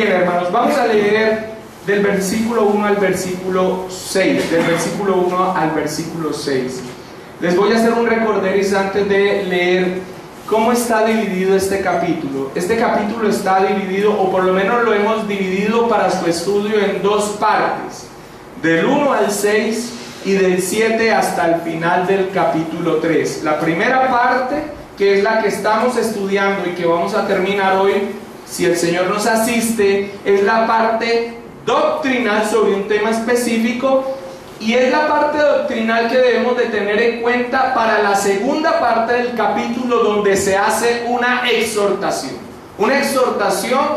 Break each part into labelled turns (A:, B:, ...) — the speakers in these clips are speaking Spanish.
A: bien, hermanos, vamos a leer del versículo 1 al versículo 6. Del versículo 1 al versículo 6. Les voy a hacer un recorderis antes de leer cómo está dividido este capítulo. Este capítulo está dividido, o por lo menos lo hemos dividido para su estudio, en dos partes. Del 1 al 6 y del 7 hasta el final del capítulo 3. La primera parte, que es la que estamos estudiando y que vamos a terminar hoy, si el Señor nos asiste, es la parte doctrinal sobre un tema específico, y es la parte doctrinal que debemos de tener en cuenta para la segunda parte del capítulo, donde se hace una exhortación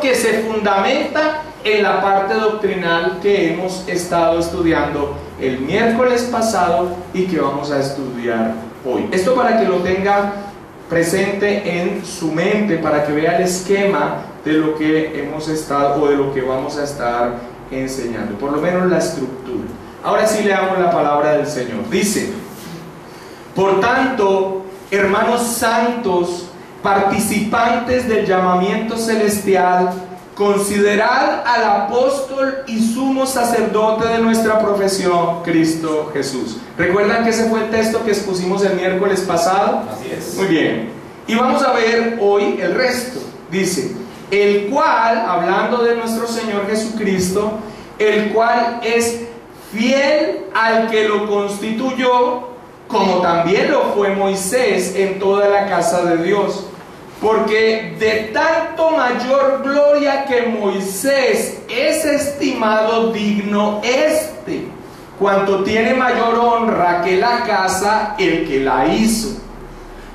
A: que se fundamenta en la parte doctrinal que hemos estado estudiando el miércoles pasado y que vamos a estudiar hoy. Esto para que lo tenga presente en su mente, para que vea el esquema de lo que hemos estado o de lo que vamos a estar enseñando, por lo menos la estructura. Ahora sí leamos la palabra del Señor. Dice: por tanto, hermanos santos, participantes del llamamiento celestial, considerad al apóstol y sumo sacerdote de nuestra profesión, Cristo Jesús. ¿Recuerdan que ese fue el texto que expusimos el miércoles pasado?
B: Así es.
A: Muy bien. Y vamos a ver hoy el resto. Dice: el cual, hablando de nuestro Señor Jesucristo, el cual es fiel al que lo constituyó, como también lo fue Moisés en toda la casa de Dios. Porque de tanto mayor gloria que Moisés es estimado digno cuanto tiene mayor honra que la casa el que la hizo.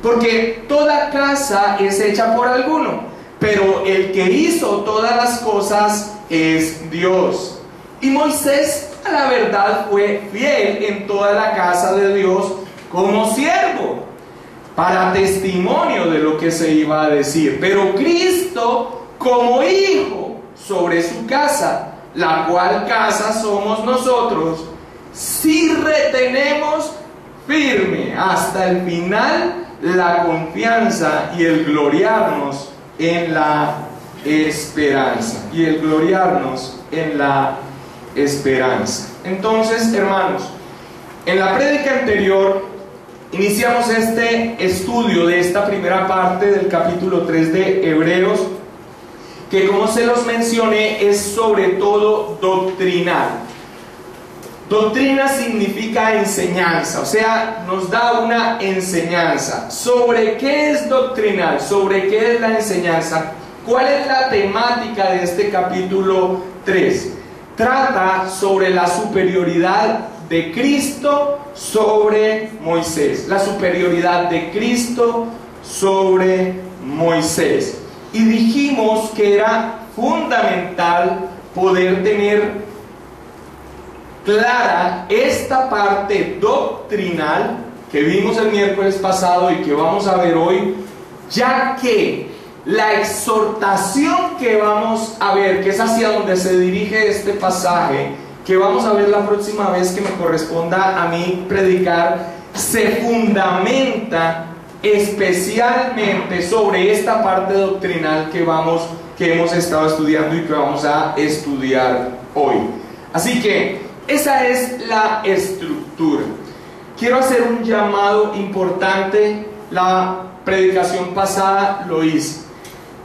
A: Porque toda casa es hecha por alguno, pero el que hizo todas las cosas es Dios. Y Moisés, a la verdad, fue fiel en toda la casa de Dios como siervo, para testimonio de lo que se iba a decir. Pero Cristo como hijo sobre su casa, la cual casa somos nosotros, si retenemos firme hasta el final la confianza y el gloriarnos en la esperanza. Y el gloriarnos en la esperanza. Entonces, hermanos, en la prédica anterior iniciamos este estudio de esta primera parte del capítulo 3 de Hebreos, que, como se los mencioné, es sobre todo doctrinal. Doctrina significa enseñanza, o sea, nos da una enseñanza. ¿Sobre qué es doctrinal? ¿Sobre qué es la enseñanza? ¿Cuál es la temática de este capítulo 3? Trata sobre la superioridad de Cristo sobre Moisés. La superioridad de Cristo sobre Moisés. Y dijimos que era fundamental poder tener clara esta parte doctrinal que vimos el miércoles pasado y que vamos a ver hoy, ya que la exhortación que vamos a ver, que es hacia donde se dirige este pasaje, que vamos a ver la próxima vez que me corresponda a mí predicar, se fundamenta especialmente sobre esta parte doctrinal que hemos estado estudiando y que vamos a estudiar hoy. Así que esa es la estructura. Quiero hacer un llamado importante. La predicación pasada lo hice,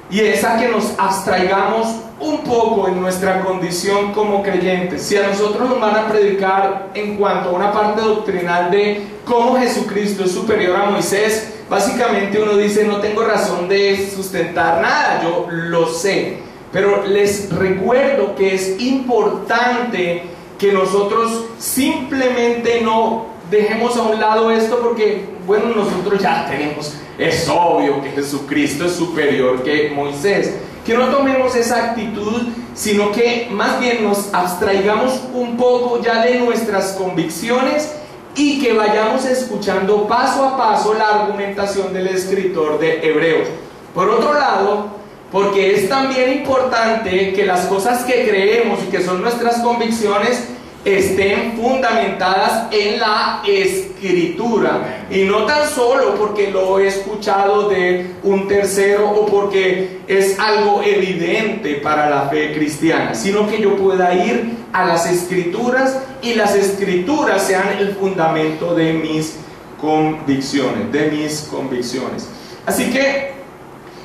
A: y es a que nos abstraigamos un poco en nuestra condición como creyentes. Si a nosotros nos van a predicar en cuanto a una parte doctrinal de cómo Jesucristo es superior a Moisés, básicamente uno dice: no tengo razón de sustentar nada, yo lo sé. Pero les recuerdo que es importante que nosotros simplemente no dejemos a un lado esto, porque, bueno, nosotros ya tenemos, es obvio que Jesucristo es superior que Moisés. Que no tomemos esa actitud, sino que más bien nos abstraigamos un poco ya de nuestras convicciones y que vayamos escuchando paso a paso la argumentación del escritor de Hebreos. Por otro lado, porque es también importante que las cosas que creemos y que son nuestras convicciones estén fundamentadas en la Escritura, y no tan solo porque lo he escuchado de un tercero o porque es algo evidente para la fe cristiana, sino que yo pueda ir a las Escrituras y las Escrituras sean el fundamento de mis convicciones, Así que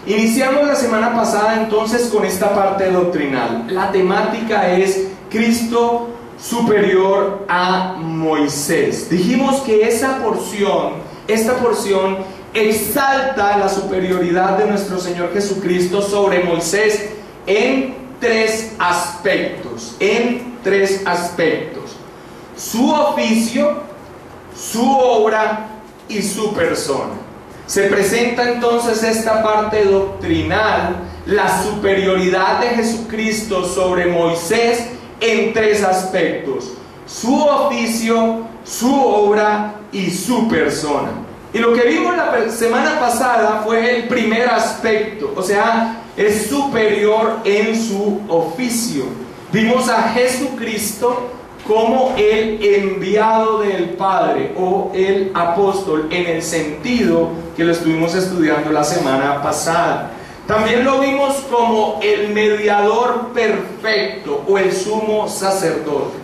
A: iniciamos la semana pasada entonces con esta parte doctrinal. La temática es Cristo superior a Moisés. Dijimos que esta porción exalta la superioridad de nuestro Señor Jesucristo sobre Moisés en tres aspectos. Su oficio, su obra y su persona. Se presenta entonces esta parte doctrinal, la superioridad de Jesucristo sobre Moisés en tres aspectos: su oficio, su obra y su persona. Y lo que vimos la semana pasada fue el primer aspecto, o sea, es superior en su oficio. Vimos a Jesucristo como el enviado del Padre o el apóstol, en el sentido que lo estuvimos estudiando la semana pasada. También lo vimos como el mediador perfecto o el sumo sacerdote.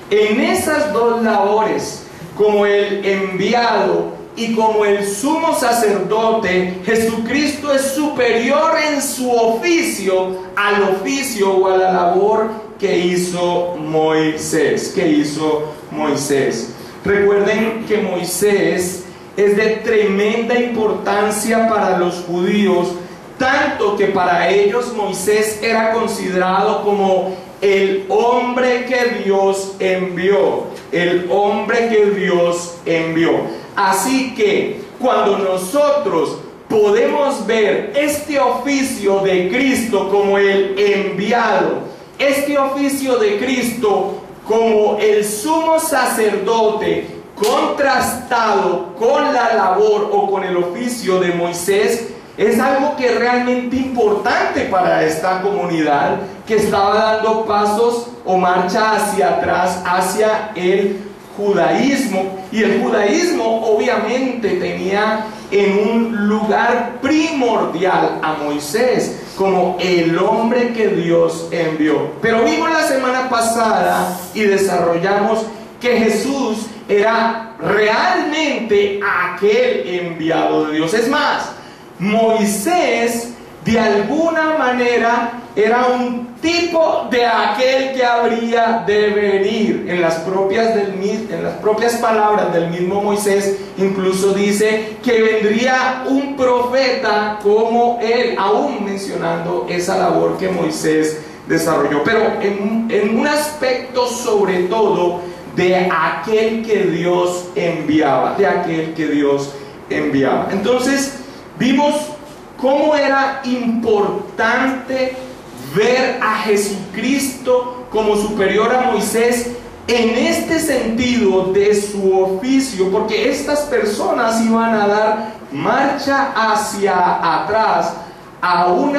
A: En esas dos labores, como el enviado y como el sumo sacerdote, Jesucristo es superior en su oficio al oficio o a la labor que hizo Moisés. Recuerden que Moisés es de tremenda importancia para los judíos, tanto que para ellos Moisés era considerado como el hombre que Dios envió. Así que cuando nosotros podemos ver este oficio de Cristo como el enviado, este oficio de Cristo como el sumo sacerdote, contrastado con la labor o con el oficio de Moisés, es algo que es realmente importante para esta comunidad que estaba dando pasos o marcha hacia atrás, hacia el judaísmo. Y el judaísmo obviamente tenía en un lugar primordial a Moisés como el hombre que Dios envió. Pero vimos la semana pasada y desarrollamos que Jesús era realmente aquel enviado de Dios. Es más, Moisés de alguna manera era un tipo de aquel que habría de venir. En las propias palabras del mismo Moisés incluso dice que vendría un profeta como él, aún mencionando esa labor que Moisés desarrolló, pero en un aspecto sobre todo de aquel que Dios enviaba, Entonces vimos cómo era importante ver a Jesucristo como superior a Moisés en este sentido de su oficio, porque estas personas iban a dar marcha hacia atrás a un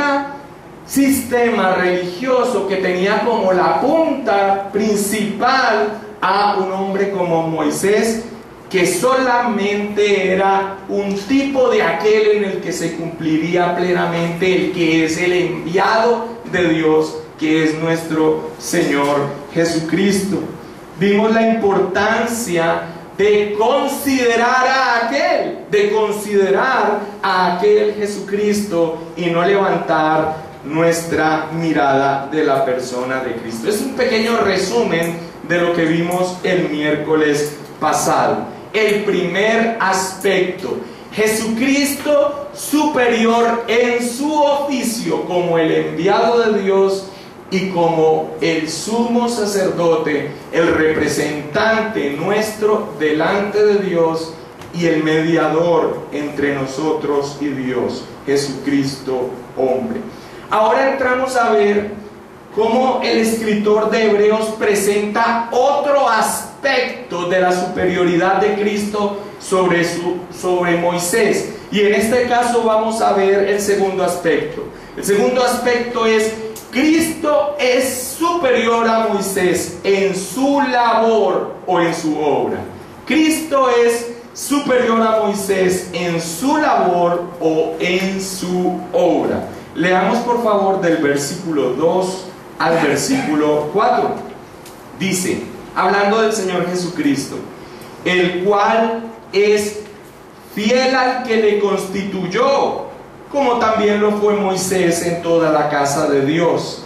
A: sistema religioso que tenía como la punta principal a un hombre como Moisés, que solamente era un tipo de aquel en el que se cumpliría plenamente el que es el enviado de Dios, que es nuestro Señor Jesucristo. Vimos la importancia de considerar a aquel Jesucristo y no levantar nuestra mirada de la persona de Cristo. Es un pequeño resumen de lo que vimos el miércoles pasado. El primer aspecto: Jesucristo superior en su oficio como el enviado de Dios y como el sumo sacerdote, el representante nuestro delante de Dios y el mediador entre nosotros y Dios, Jesucristo hombre. Ahora entramos a ver cómo el escritor de Hebreos presenta otro aspecto de la superioridad de Cristo sobre Moisés. Y en este caso vamos a ver el segundo aspecto. El segundo aspecto es: Cristo es superior superior a Moisés en su labor o en su obra. Cristo es superior a Moisés en su labor o en su obra. Leamos por favor del versículo 2 al versículo 4. Dice, hablando del Señor Jesucristo, el cual es fiel al que le constituyó, como también lo fue Moisés en toda la casa de Dios.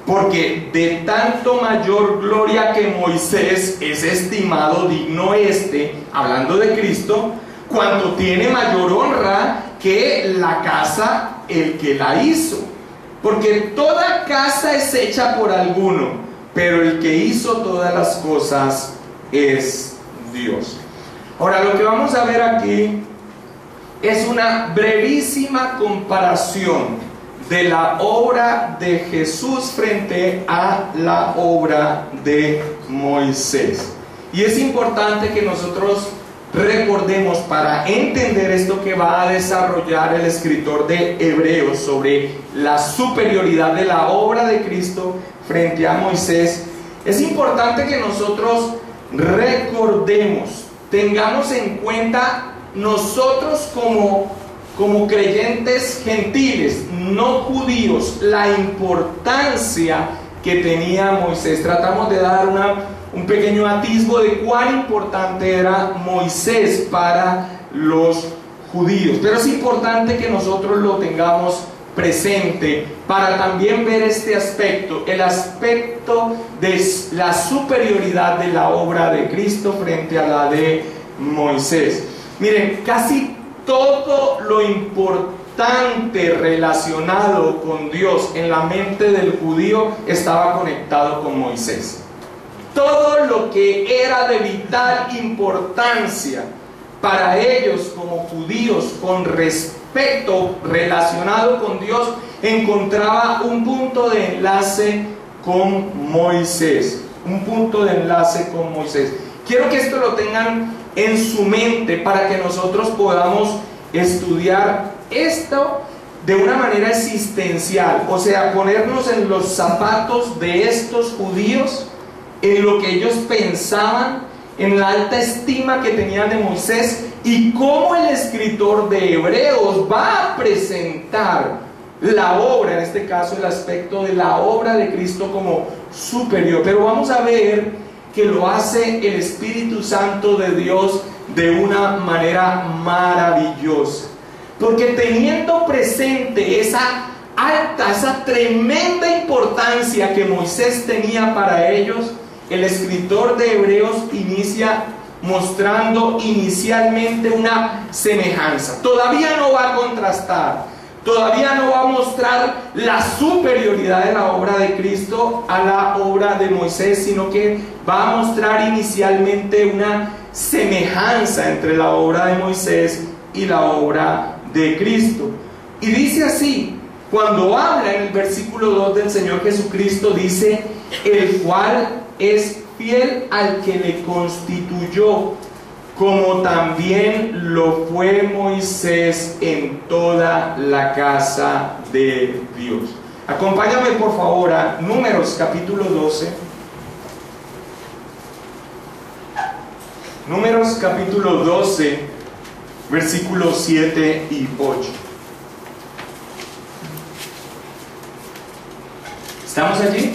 A: Porque de tanto mayor gloria que Moisés es estimado digno hablando de Cristo, cuanto tiene mayor honra que la casa el que la hizo. Porque toda casa es hecha por alguno, pero el que hizo todas las cosas es Dios. Ahora, lo que vamos a ver aquí es una brevísima comparación de la obra de Jesús frente a la obra de Moisés. Y es importante que nosotros recordemos, para entender esto que va a desarrollar el escritor de Hebreos sobre la superioridad de la obra de Cristo frente a Moisés, es importante que nosotros recordemos, tengamos en cuenta nosotros como creyentes gentiles, no judíos, la importancia que tenía Moisés. Tratamos de dar un pequeño atisbo de cuán importante era Moisés para los judíos, pero es importante que nosotros lo tengamos presente para también ver este aspecto, el aspecto de la superioridad de la obra de Cristo frente a la de Moisés. Miren, casi todo lo importante relacionado con Dios en la mente del judío estaba conectado con Moisés. Todo lo que era de vital importancia para ellos como judíos con respecto relacionado con Dios encontraba un punto de enlace con Moisés. Un punto de enlace con Moisés. Quiero que esto lo tengan en su mente para que nosotros podamos estudiar esto de una manera existencial, o sea, ponernos en los zapatos de estos judíos, en lo que ellos pensaban, en la alta estima que tenían de Moisés, y cómo el escritor de Hebreos va a presentar la obra, en este caso el aspecto de la obra de Cristo como superior. Pero vamos a ver que lo hace el Espíritu Santo de Dios de una manera maravillosa, porque teniendo presente esa alta, esa tremenda importancia que Moisés tenía para ellos, el escritor de Hebreos inicia mostrando inicialmente una semejanza. Todavía no va a contrastar, todavía no va a mostrar la superioridad de la obra de Cristo a la obra de Moisés, sino que va a mostrar inicialmente una semejanza entre la obra de Moisés y la obra de Cristo. Y dice así, cuando habla en el versículo 2 del Señor Jesucristo, dice, el cual es fiel al que le constituyó, como también lo fue Moisés en toda la casa de Dios. Acompáñame por favor a Números capítulo 12. Números capítulo 12, versículos 7 y 8. ¿Estamos allí?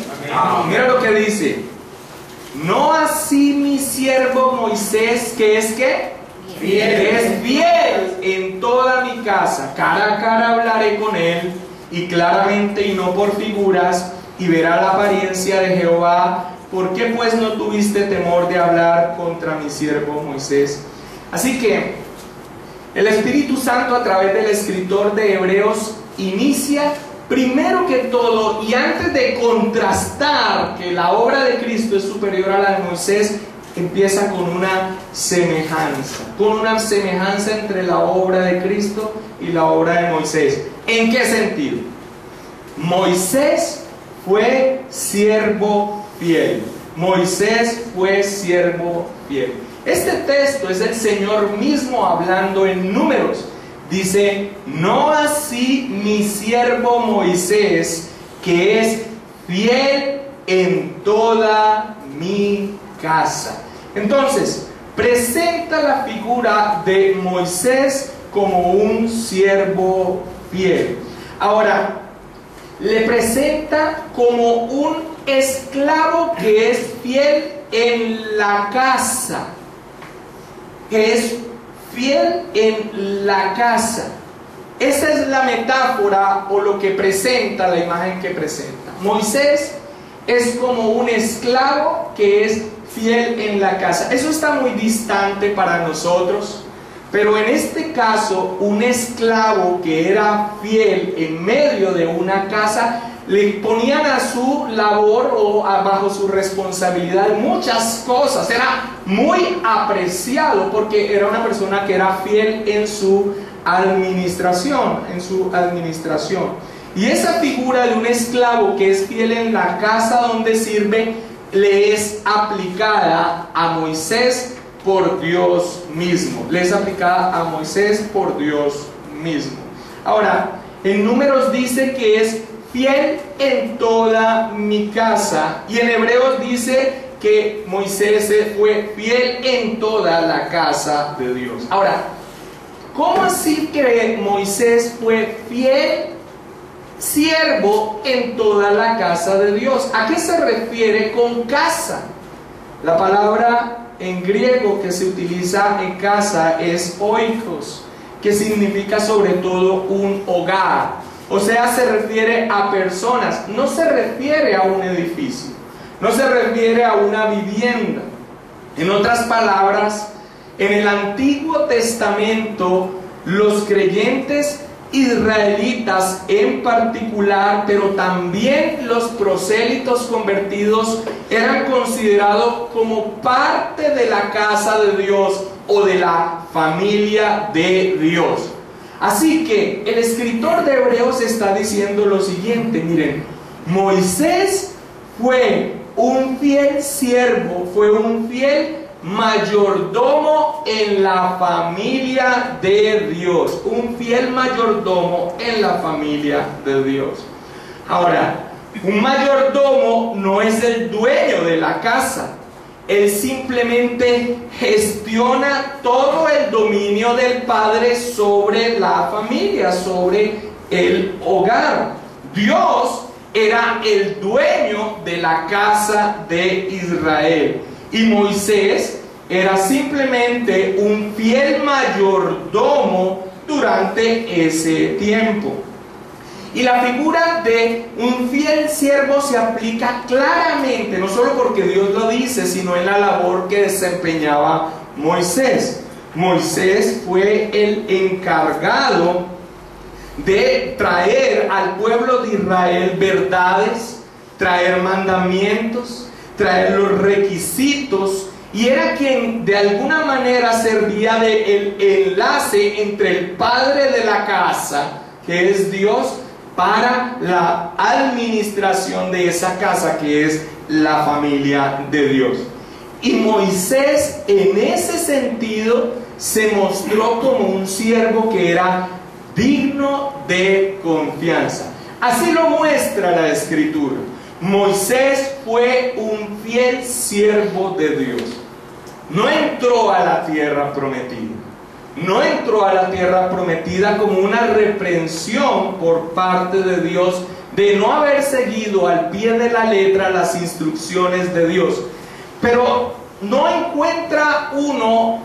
A: Mira lo que dice. No así mi siervo Moisés, que es que es fiel en toda mi casa. Cara a cara hablaré con él, y claramente y no por figuras, y verá la apariencia de Jehová. ¿Por qué pues no tuviste temor de hablar contra mi siervo Moisés? Así que el Espíritu Santo, a través del escritor de Hebreos, inicia primero que todo, y antes de contrastar que la obra de Cristo es superior a la de Moisés, empieza con una semejanza entre la obra de Cristo y la obra de Moisés. ¿En qué sentido? Moisés fue siervo fiel. Moisés fue siervo fiel. Este texto es el Señor mismo hablando en Números. Dice, no así mi siervo Moisés, que es fiel en toda mi casa. Entonces, presenta la figura de Moisés como un siervo fiel. Ahora, le presenta como un esclavo que es fiel en la casa, que es fiel en la casa. Esa es la metáfora o lo que presenta, la imagen que presenta. Moisés es como un esclavo que es fiel en la casa. Eso está muy distante para nosotros, pero en este caso, un esclavo que era fiel en medio de una casa, le ponían a su labor o bajo su responsabilidad muchas cosas. Era muy apreciado porque era una persona que era fiel en su administración, Y esa figura de un esclavo que es fiel en la casa donde sirve, le es aplicada a Moisés por Dios mismo. Le es aplicada a Moisés por Dios mismo. Ahora, en Números dice que es fiel en toda mi casa. Y en Hebreos dice que Moisés fue fiel en toda la casa de Dios. Ahora, ¿cómo así que Moisés fue fiel siervo en toda la casa de Dios? ¿A qué se refiere con casa? La palabra en griego que se utiliza en casa es oikos, que significa sobre todo un hogar. O sea, se refiere a personas, no se refiere a un edificio, no se refiere a una vivienda. En otras palabras, en el Antiguo Testamento, los creyentes israelitas en particular, pero también los prosélitos convertidos, eran considerados como parte de la casa de Dios o de la familia de Dios. Así que el escritor de Hebreos está diciendo lo siguiente: miren, Moisés fue un fiel siervo, fue un fiel mayordomo en la familia de Dios, un fiel mayordomo en la familia de Dios. Ahora, un mayordomo no es el dueño de la casa. Él simplemente gestiona todo el dominio del padre sobre la familia, sobre el hogar. Dios era el dueño de la casa de Israel. Y Moisés era simplemente un fiel mayordomo durante ese tiempo. Y la figura de un fiel siervo se aplica claramente, no solo porque Dios lo dice, sino en la labor que desempeñaba Moisés. Moisés fue el encargado de traer al pueblo de Israel verdades, traer mandamientos, traer los requisitos, y era quien de alguna manera servía de el enlace entre el padre de la casa, que es Dios, para la administración de esa casa, que es la familia de Dios. Y Moisés en ese sentido se mostró como un siervo que era digno de confianza. Así lo muestra la Escritura. Moisés fue un fiel siervo de Dios. No entró a la tierra prometida. No entró a la tierra prometida como una reprensión por parte de Dios de no haber seguido al pie de la letra las instrucciones de Dios. Pero no encuentra uno,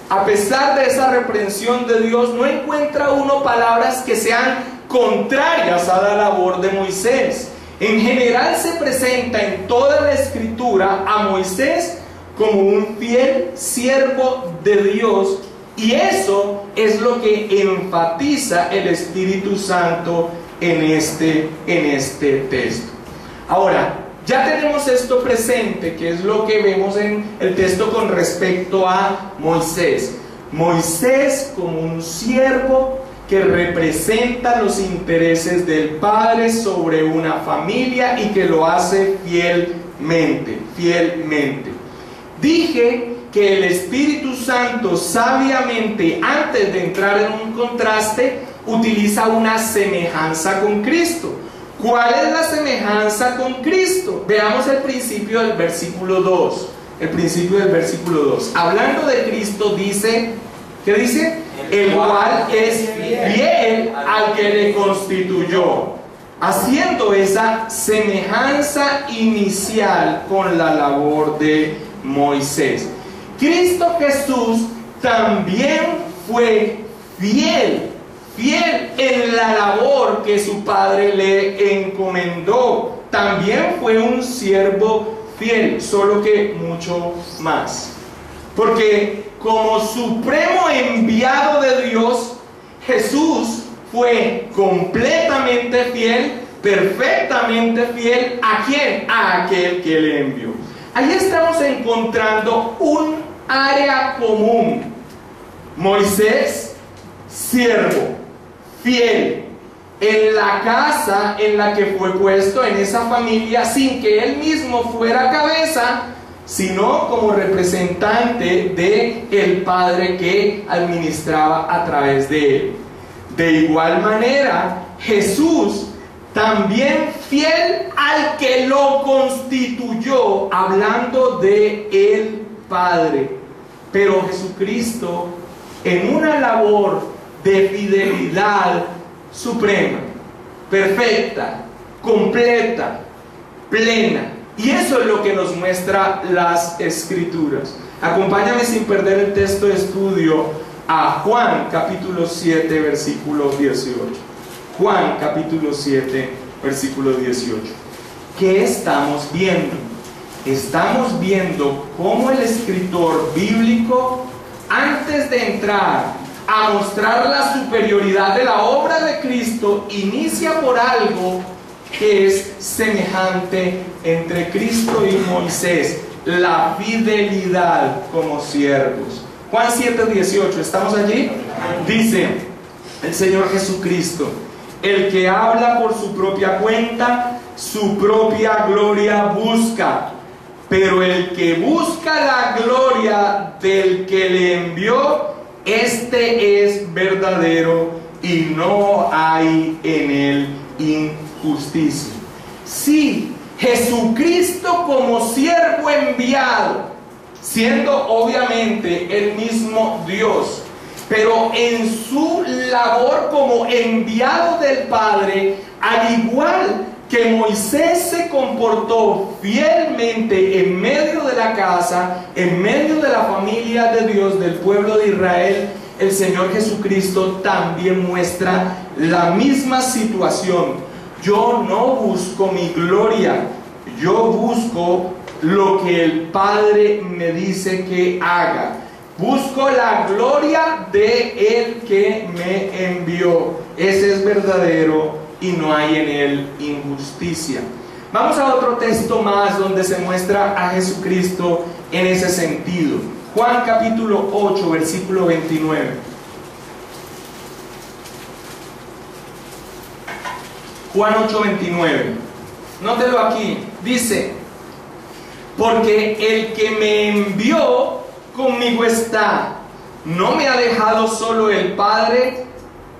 A: a pesar de esa reprensión de Dios, no encuentra uno palabras que sean contrarias a la labor de Moisés. En general se presenta en toda la Escritura a Moisés como un fiel siervo de Dios, y eso es lo que enfatiza el Espíritu Santo en este texto. Ahora, ya tenemos esto presente, que es lo que vemos en el texto con respecto a Moisés. Moisés como un siervo que representa los intereses del Padre sobre una familia y que lo hace fielmente. Dije que el Espíritu Santo sabiamente, antes de entrar en un contraste, utiliza una semejanza con Cristo. ¿Cuál es la semejanza con Cristo? Veamos el principio del versículo 2. El principio del versículo 2. Hablando de Cristo dice, ¿qué dice? El cual es fiel al que le constituyó, haciendo esa semejanza inicial con la labor de Moisés. Cristo Jesús también fue fiel en la labor que su Padre le encomendó. También fue un siervo fiel, solo que mucho más. Porque como supremo enviado de Dios, Jesús fue completamente fiel, perfectamente fiel. ¿A quién? A aquel que le envió. Ahí estamos encontrando un área común. Moisés, siervo, fiel, en la casa en la que fue puesto, en esa familia, sin que él mismo fuera cabeza, sino como representante del Padre que administraba a través de él. De igual manera, Jesús también fiel al que lo constituyó, hablando de el Padre. Pero Jesucristo, en una labor de fidelidad suprema, perfecta, completa, plena. Y eso es lo que nos muestra las Escrituras. Acompáñame sin perder el texto de estudio a Juan capítulo 7 versículo 18. Juan capítulo 7 versículo 18. ¿Qué estamos viendo? Estamos viendo cómo el escritor bíblico, antes de entrar a mostrar la superioridad de la obra de Cristo, inicia por algo que es semejante entre Cristo y Moisés: la fidelidad como siervos. Juan 7:18, ¿estamos allí? Dice el Señor Jesucristo: el que habla por su propia cuenta, su propia gloria busca, pero el que busca la gloria del que le envió, este es verdadero y no hay en él injusticia. Sí, Jesucristo como siervo enviado, siendo obviamente el mismo Dios, pero en su labor como enviado del Padre, al igual que Moisés se comportó fielmente en medio de la casa, en medio de la familia de Dios, del pueblo de Israel, el Señor Jesucristo también muestra la misma situación. Yo no busco mi gloria, yo busco lo que el Padre me dice que haga. Busco la gloria de el que me envió. Ese es verdadero y no hay en él injusticia. Vamos a otro texto más donde se muestra a Jesucristo en ese sentido. Juan capítulo 8 versículo 29. Juan 8:29. Nótelo aquí. Dice: porque el que me envió conmigo está. No me ha dejado solo el Padre,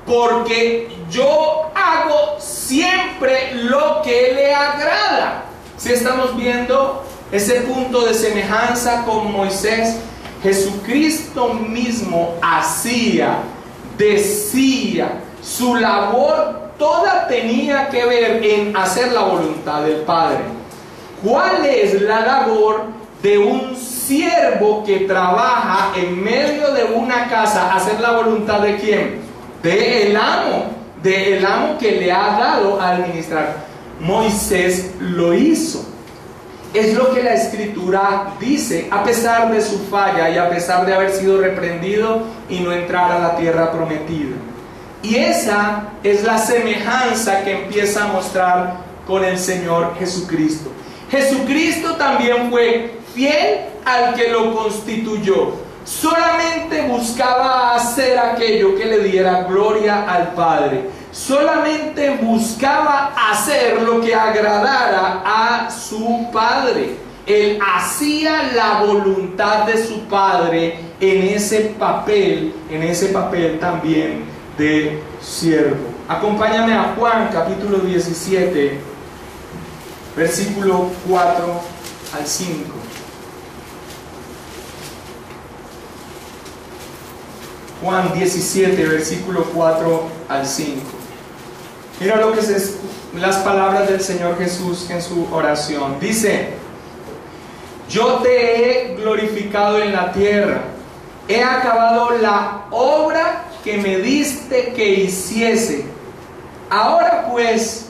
A: porque yo hago siempre lo que le agrada. Si estamos viendo ese punto de semejanza con Moisés, Jesucristo mismo hacía, decía, su labor toda tenía que ver en hacer la voluntad del Padre. ¿Cuál es la labor de un siervo que trabaja en medio de una casa? Hacer la voluntad de ¿quién? Del amo que le ha dado a administrar. Moisés lo hizo. Es lo que la Escritura dice, a pesar de su falla y a pesar de haber sido reprendido y no entrar a la tierra prometida. Y esa es la semejanza que empieza a mostrar con el Señor Jesucristo. Jesucristo también fue fiel al que lo constituyó. Solamente buscaba hacer aquello que le diera gloria al Padre. Solamente buscaba hacer lo que agradara a su Padre. Él hacía la voluntad de su Padre en ese papel también de siervo. Acompáñame a Juan capítulo 17, versículo 4 al 5. Juan 17, versículo 4 al 5. Mira lo que es las palabras del Señor Jesús en su oración. Dice: yo te he glorificado en la tierra, he acabado la obra que me diste que hiciese. Ahora pues,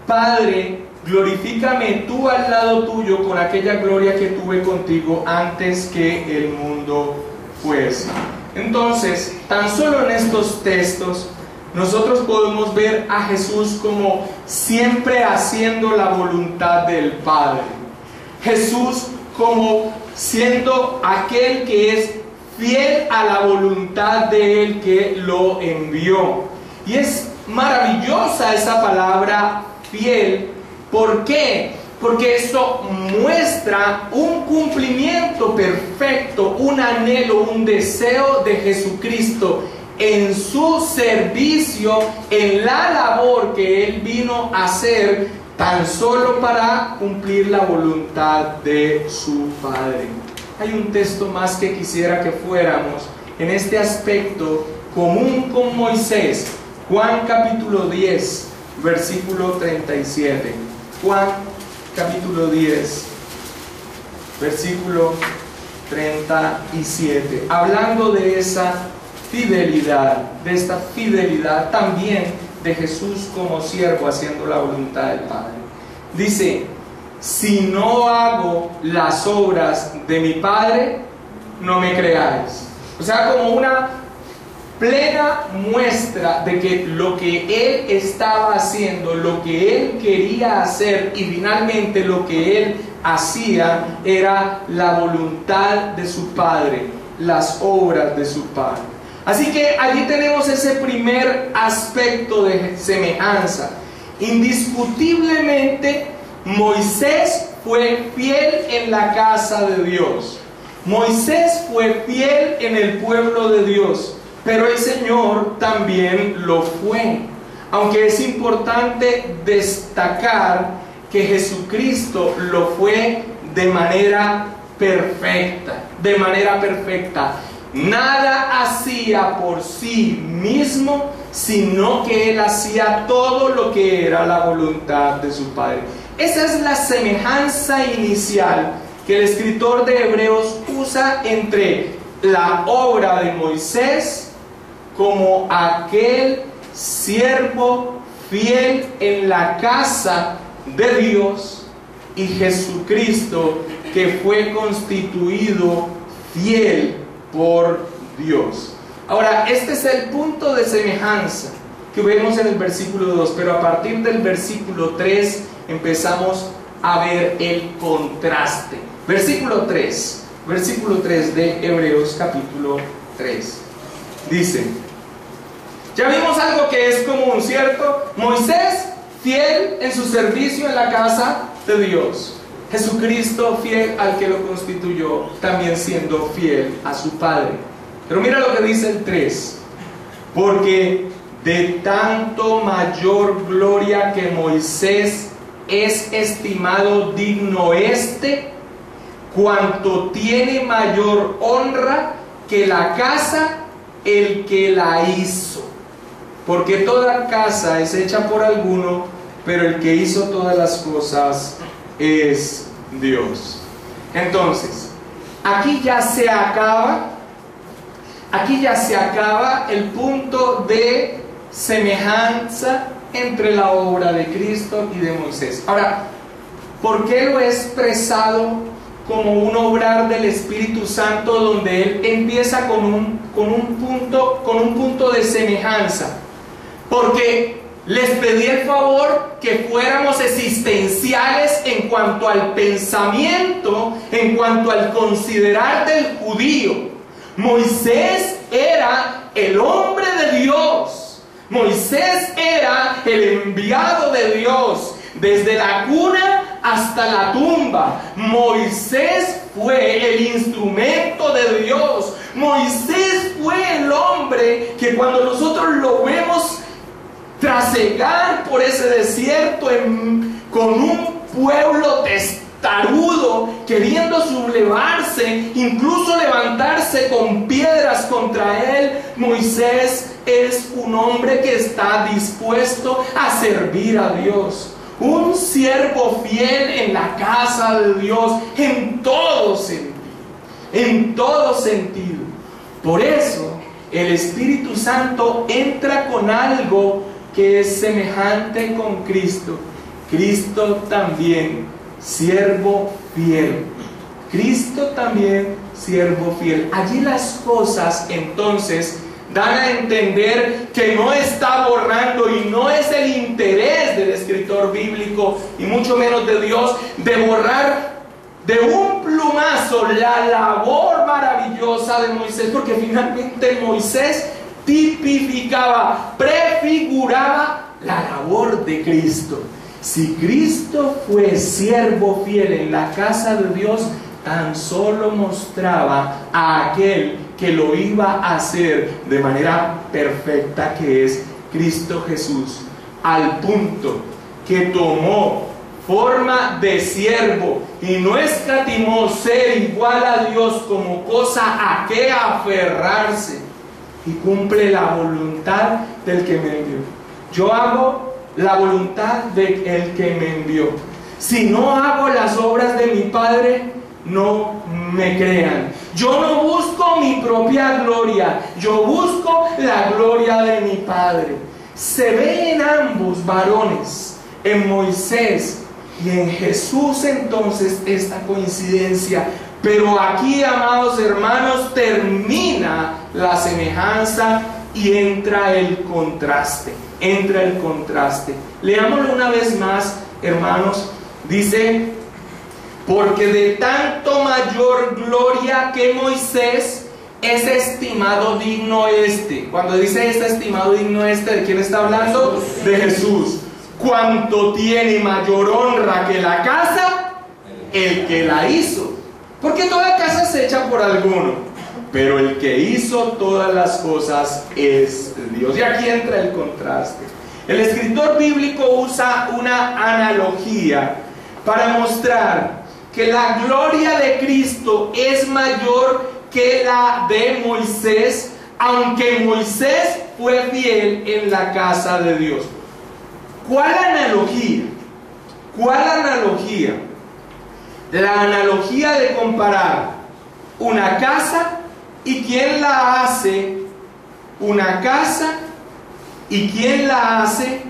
A: Padre, glorifícame tú al lado tuyo con aquella gloria que tuve contigo antes que el mundo fuese. Entonces, tan solo en estos textos nosotros podemos ver a Jesús como siempre haciendo la voluntad del Padre. Jesús como siendo aquel que es fiel a la voluntad de Él que lo envió. Y es maravillosa esa palabra fiel. ¿Por qué? Porque eso muestra un cumplimiento perfecto, un anhelo, un deseo de Jesucristo en su servicio, en la labor que Él vino a hacer tan solo para cumplir la voluntad de su Padre. Hay un texto más que quisiera que fuéramos en este aspecto común con Moisés. Juan capítulo 10, versículo 37. Juan capítulo 10, versículo 37. Hablando de esa fidelidad, de esta fidelidad también de Jesús como siervo haciendo la voluntad del Padre. Dice: si no hago las obras de mi Padre, no me creáis. O sea, como una plena muestra de que lo que Él estaba haciendo, lo que Él quería hacer y finalmente lo que Él hacía era la voluntad de su Padre, las obras de su Padre. Así que allí tenemos ese primer aspecto de semejanza. Indiscutiblemente, Moisés fue fiel en la casa de Dios. Moisés fue fiel en el pueblo de Dios. Pero el Señor también lo fue. Aunque es importante destacar que Jesucristo lo fue de manera perfecta. De manera perfecta. Nada hacía por sí mismo, sino que Él hacía todo lo que era la voluntad de su Padre. Esa es la semejanza inicial que el escritor de Hebreos usa entre la obra de Moisés como aquel siervo fiel en la casa de Dios y Jesucristo que fue constituido fiel por Dios. Ahora, este es el punto de semejanza que vemos en el versículo 2, pero a partir del versículo 3 empezamos a ver el contraste. Versículo 3 de Hebreos capítulo 3. Dice: ya vimos algo que es común, ¿cierto? Moisés fiel en su servicio en la casa de Dios. Jesucristo fiel al que lo constituyó, también siendo fiel a su Padre. Pero mira lo que dice el 3. Porque de tanto mayor gloria que Moisés es estimado digno cuanto tiene mayor honra que la casa el que la hizo. Porque toda casa es hecha por alguno, pero el que hizo todas las cosas es Dios. Entonces, aquí ya se acaba el punto de semejanza entre la obra de Cristo y de Moisés. Ahora, ¿por qué lo he expresado como un obrar del Espíritu Santo, donde Él empieza con un punto de semejanza? Porque les pedí el favor que fuéramos existenciales en cuanto al pensamiento, en cuanto al considerar del judío. Moisés era el hombre de Dios. Moisés era el enviado de Dios, desde la cuna hasta la tumba. Moisés fue el instrumento de Dios. Moisés fue el hombre que cuando nosotros lo vemos trasegar por ese desierto con un pueblo testarudo, queriendo sublevarse, incluso levantarse con piedras contra él, Moisés es un hombre que está dispuesto a servir a Dios. Un siervo fiel en la casa de Dios en todo sentido. En todo sentido. Por eso el Espíritu Santo entra con algo que es semejante con Cristo. Cristo también, siervo fiel. Cristo también, siervo fiel. Allí las cosas entonces dan a entender que no está borrando, y no es el interés del escritor bíblico y mucho menos de Dios, de borrar de un plumazo la labor maravillosa de Moisés, porque finalmente Moisés tipificaba, prefiguraba la labor de Cristo. Si Cristo fue siervo fiel en la casa de Dios, tan solo mostraba a aquel que lo iba a hacer de manera perfecta, que es Cristo Jesús, al punto que tomó forma de siervo y no escatimó ser igual a Dios como cosa a que aferrarse, y cumple la voluntad del que me envió. Yo hago la voluntad del que me envió. Si no hago las obras de mi Padre, no me crean. Yo no busco mi propia gloria, yo busco la gloria de mi Padre. Se ve en ambos varones, en Moisés y en Jesús, entonces esta coincidencia. Pero aquí, amados hermanos, termina la semejanza y entra el contraste. Entra el contraste. Leámoslo una vez más, hermanos. Dice: porque de tanto mayor gloria que Moisés es estimado digno este. Cuando dice es estimado digno este, ¿de quién está hablando? De Jesús. Cuanto tiene mayor honra que la casa, el que la hizo. Porque toda casa se echa por alguno, pero el que hizo todas las cosas es Dios. Y aquí entra el contraste. El escritor bíblico usa una analogía para mostrar que la gloria de Cristo es mayor que la de Moisés, aunque Moisés fue fiel en la casa de Dios. ¿Cuál analogía? ¿Cuál analogía? La analogía de comparar una casa y quién la hace, una casa y quién la hace,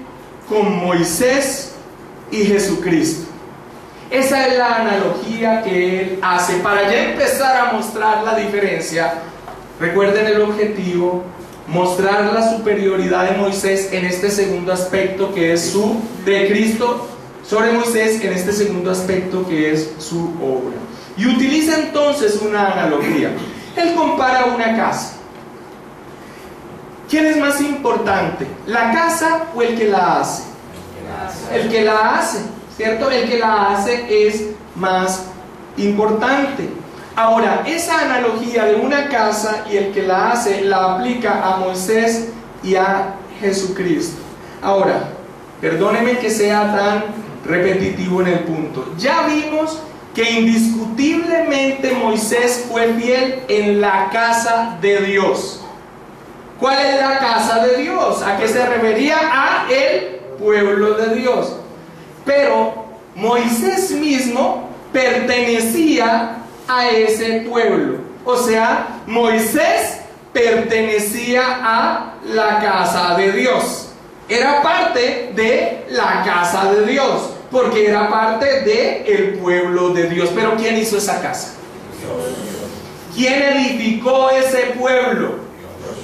A: con Moisés y Jesucristo. Esa es la analogía que él hace para ya empezar a mostrar la diferencia. Recuerden el objetivo: mostrar la superioridad de Moisés en este segundo aspecto, que es de Cristo sobre Moisés en este segundo aspecto, que es su obra. Y utiliza entonces una analogía. Él compara una casa. ¿Quién es más importante? ¿La casa o el que la hace? El que la hace, ¿cierto? El que la hace es más importante. Ahora, esa analogía de una casa y el que la hace la aplica a Moisés y a Jesucristo. Ahora, perdóneme que sea tan repetitivo en el punto. Ya vimos que indiscutiblemente Moisés fue fiel en la casa de Dios. ¿Cuál es la casa de Dios? ¿A qué se refería? A el pueblo de Dios. Pero Moisés mismo pertenecía a ese pueblo. O sea, Moisés pertenecía a la casa de Dios. Era parte de la casa de Dios, porque era parte del pueblo de Dios. Pero ¿quién hizo esa casa? ¿Quién edificó ese pueblo?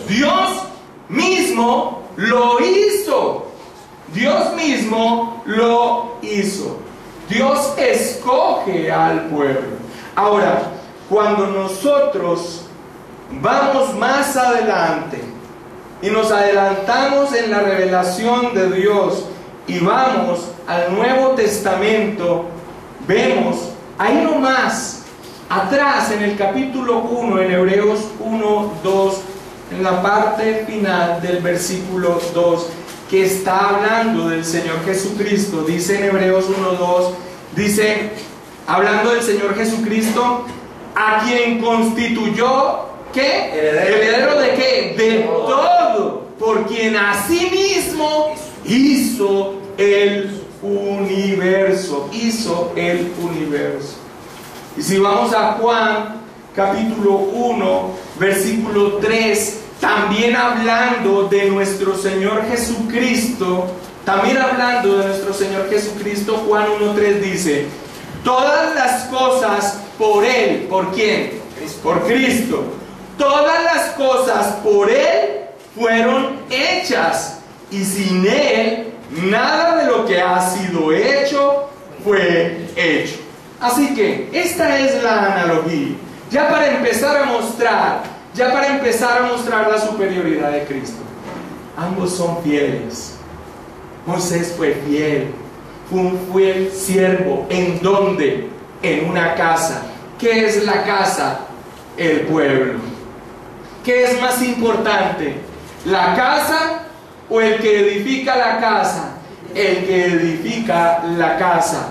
A: Dios mismo lo hizo. Dios mismo lo hizo. Dios escoge al pueblo. Ahora, cuando nosotros vamos más adelante y nos adelantamos en la revelación de Dios y vamos al Nuevo Testamento, vemos ahí nomás, atrás en el capítulo 1, en Hebreos 1, 2, en la parte final del versículo 2, que está hablando del Señor Jesucristo. Dice en Hebreos 1:2, dice, hablando del Señor Jesucristo, a quien constituyó, ¿qué? ¿Heredero de qué? De todo, por quien asimismo hizo el universo. Hizo el universo. Y si vamos a Juan capítulo 1, versículo 3, también hablando de nuestro Señor Jesucristo, Juan 1:3 dice, todas las cosas por Él, ¿por quién? Por Cristo. Todas las cosas por Él fueron hechas, y sin Él nada de lo que ha sido hecho fue hecho. Así que esta es la analogía, ya para empezar a mostrar la superioridad de Cristo. Ambos son fieles. Moisés fue fiel, fue un fiel siervo. ¿En dónde? En una casa. ¿Qué es la casa? El pueblo. ¿Qué es más importante? ¿La casa o el que edifica la casa? El que edifica la casa.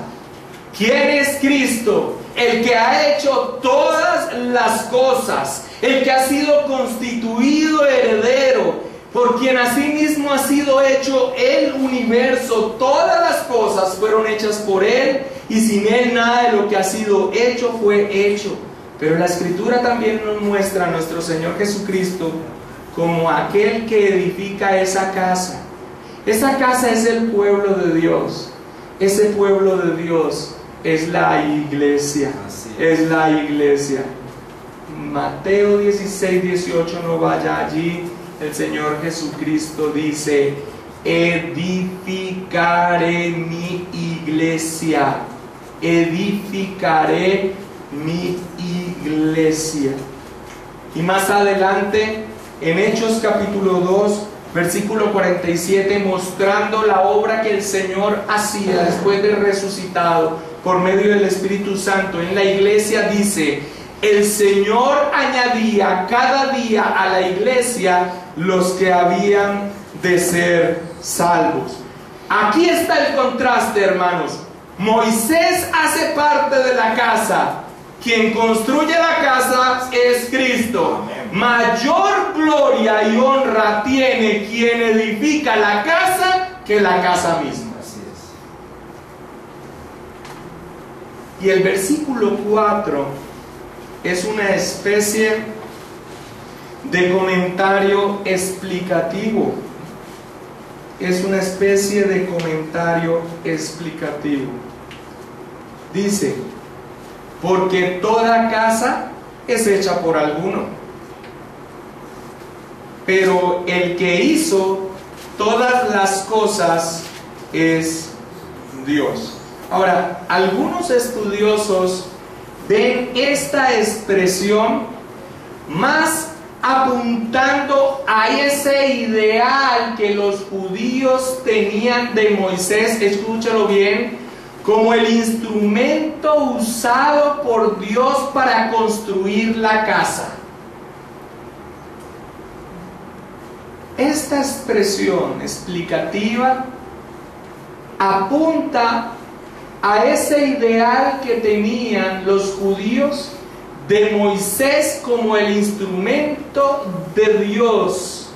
A: ¿Quién es Cristo? El que ha hecho todas las cosas, el que ha sido constituido heredero, por quien asimismo ha sido hecho el universo. Todas las cosas fueron hechas por Él, y sin Él nada de lo que ha sido hecho fue hecho. Pero la Escritura también nos muestra a nuestro Señor Jesucristo como aquel que edifica esa casa. Esa casa es el pueblo de Dios. Ese pueblo de Dios es la iglesia. Es la iglesia. Mateo 16:18, no vaya allí. El Señor Jesucristo dice, edificaré mi iglesia. Edificaré mi iglesia. Y más adelante, en Hechos capítulo 2, versículo 47, mostrando la obra que el Señor hacía después de resucitado por medio del Espíritu Santo en la iglesia, dice, el Señor añadía cada día a la iglesia los que habían de ser salvos. Aquí está el contraste, hermanos. Moisés hace parte de la casa. Quien construye la casa es Cristo. Mayor gloria y honra tiene quien edifica la casa que la casa misma.
B: Así es.
A: Y el versículo 4 es una especie de comentario explicativo. Es una especie de comentario explicativo. Dice, porque toda casa es hecha por alguno, pero el que hizo todas las cosas es Dios. Ahora, algunos estudiosos ven esta expresión más apuntando a ese ideal que los judíos tenían de Moisés, escúchalo bien, como el instrumento usado por Dios para construir la casa. Esta expresión explicativa apunta a ese ideal que tenían los judíos de Moisés como el instrumento de Dios,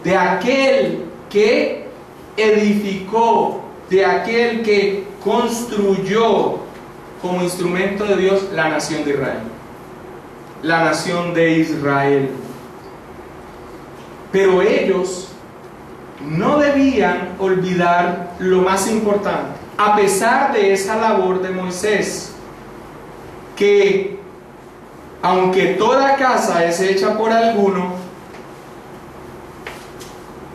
A: de aquel que edificó, de aquel que construyó como instrumento de Dios la nación de Israel. La nación de Israel. Pero ellos no debían olvidar lo más importante, a pesar de esa labor de Moisés, que aunque toda casa es hecha por alguno,